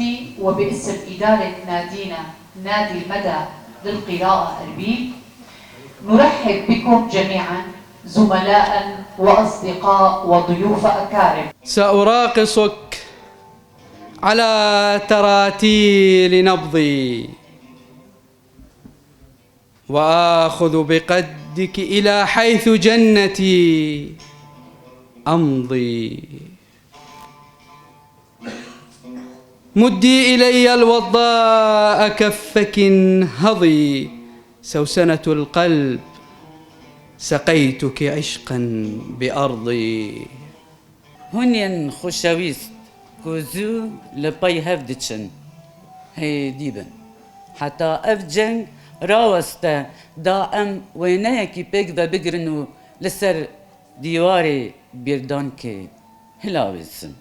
باسمي وباسم إدارة نادينا نادي المدى للقراءة أربيل نرحب بكم جميعا زملاء وأصدقاء وضيوف أكارم. سأراقصك على تراتيل نبضي وآخذ بقدك إلى حيث جنتي أمضي. مدي إلي الوضاء كفك انهضي، سوسنة القلب سقيتك عشقا بأرضي. هونين خوشاويست كوزو لباي هفدتشن هي ديبن حتى أفجن راوستا دائم ويناكي بيك ذا بقرنو لسر ديواري بيردانكي هلاويسن.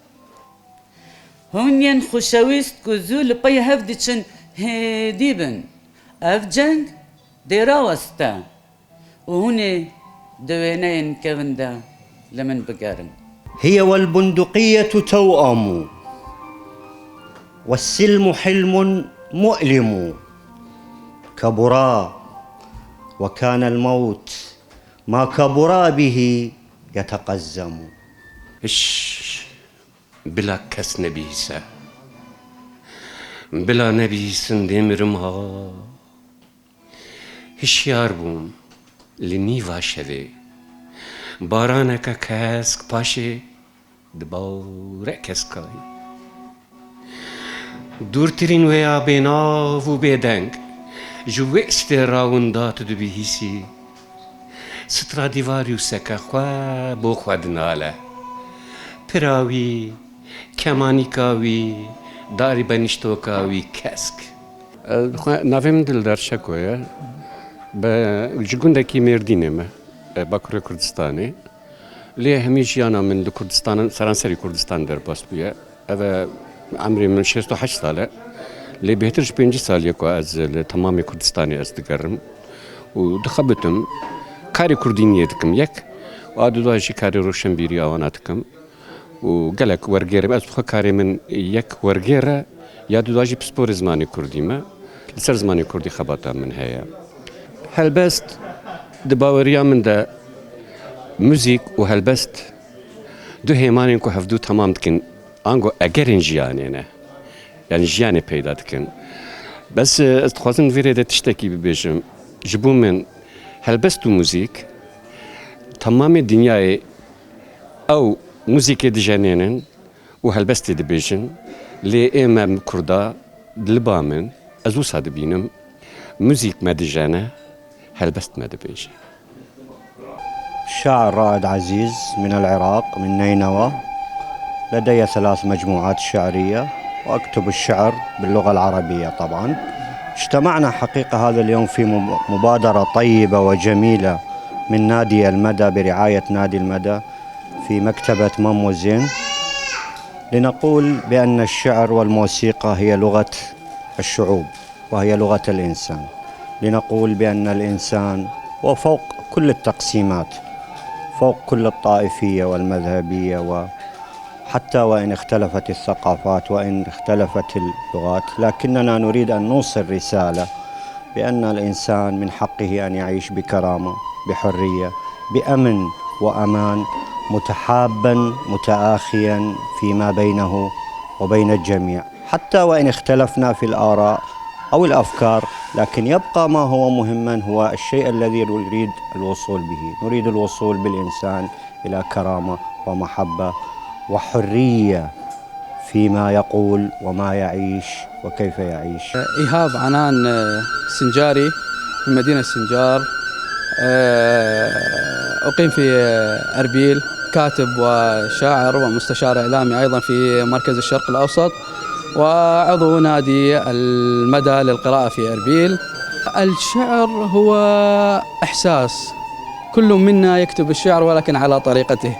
هونين خوشاويست كوزو لباي هفدتشن هي ديبن أفجن دي راوستا وهوني دوينين كفندا لمن بقارن. هي والبندقية توأم والسلم حلم مؤلم، كبرا وكان الموت ما كبرا به يتقزم. بلا كس نبيسة بلا نبيسن دمرمها هشيار بوم لنيفا شوي بارانك كاسك باشي دباورك كاسكاي دورترين ويا بيناف وبيدنك جوي استراوندات دبيهيسي سترا ديفاريو سكا خوا بو خوادناله براوي كمانيكاوي داري بنشتوكاوي كاسك نافم دلدار شكوية بجلقوندكي ميردينيمه باكوري كردستاني ليه هميش أنا من كردستان سرانسري كردستان در باس بيه هذا عمري من 68 سالة ليه بهترش 5 سال يكو از تمامي كردستاني از دقرم ودخبتم كاري كردينيتكم يك وعدو داجي كاري روشن بيري آواناتكم وقالك ورقيرة از بخوا كاري من يك ورقيرة يادو داجي بسبور زماني كرديمة لسر زماني كردي خباتا من هيا هلبست دباوريا من ده موزيك وهلبست دو هيمانين كو هفدو تمام دكن انغو اگرين جيانينه يعني جياني پیدا دكن بس استخوازن فيري ده تشتكي ببيجم جبو من هلبستو موزيك تمام الدنيا او موزيك دجانينن وهلبست دبيجن لي امام كردا دلبامن ازو ساد بينم موزيك ما دجانه هلبست ما دبيجن. الشاعر رائد عزيز من العراق من نينوى، لدي 3 مجموعات شعرية وأكتب الشعر باللغة العربية طبعا. اجتمعنا حقيقة هذا اليوم في مبادرة طيبة وجميلة من نادي المدى برعاية نادي المدى في مكتبة ماموزين لنقول بأن الشعر والموسيقى هي لغة الشعوب وهي لغة الإنسان، لنقول بأن الإنسان وفوق كل التقسيمات، فوق كل الطائفية والمذهبية وحتى وإن اختلفت الثقافات وإن اختلفت اللغات، لكننا نريد أن نوصل رسالة بأن الإنسان من حقه أن يعيش بكرامة بحرية بأمن وأمان، متحابا متآخيا فيما بينه وبين الجميع، حتى وإن اختلفنا في الآراء أو الأفكار، لكن يبقى ما هو مهما هو الشيء الذي نريد الوصول به. نريد الوصول بالإنسان إلى كرامة ومحبة وحرية فيما يقول وما يعيش وكيف يعيش. إيهاب عنان سنجاري من مدينة سنجار، أقيم في أربيل، كاتب وشاعر ومستشار إعلامي أيضا في مركز الشرق الأوسط، وعضو نادي المدى للقراءة في أربيل. الشعر هو إحساس، كل منا يكتب الشعر ولكن على طريقته.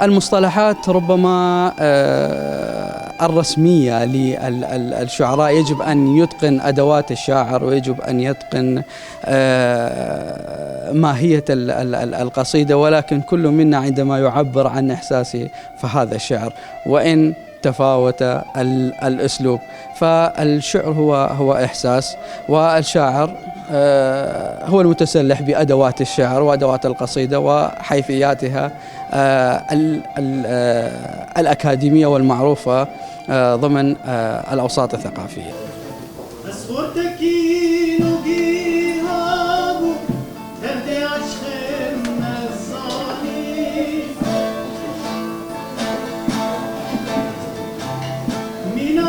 المصطلحات ربما الرسمية للشعراء يجب أن يتقن أدوات الشاعر ويجب أن يتقن ماهية القصيدة، ولكن كل منا عندما يعبر عن إحساسه فهذا الشعر. وإن تفاوت الأسلوب. فالشعر هو إحساس، والشاعر هو المتسلح بأدوات الشعر وأدوات القصيدة وحيثياتها الأكاديمية والمعروفة ضمن الأوساط الثقافية. Mina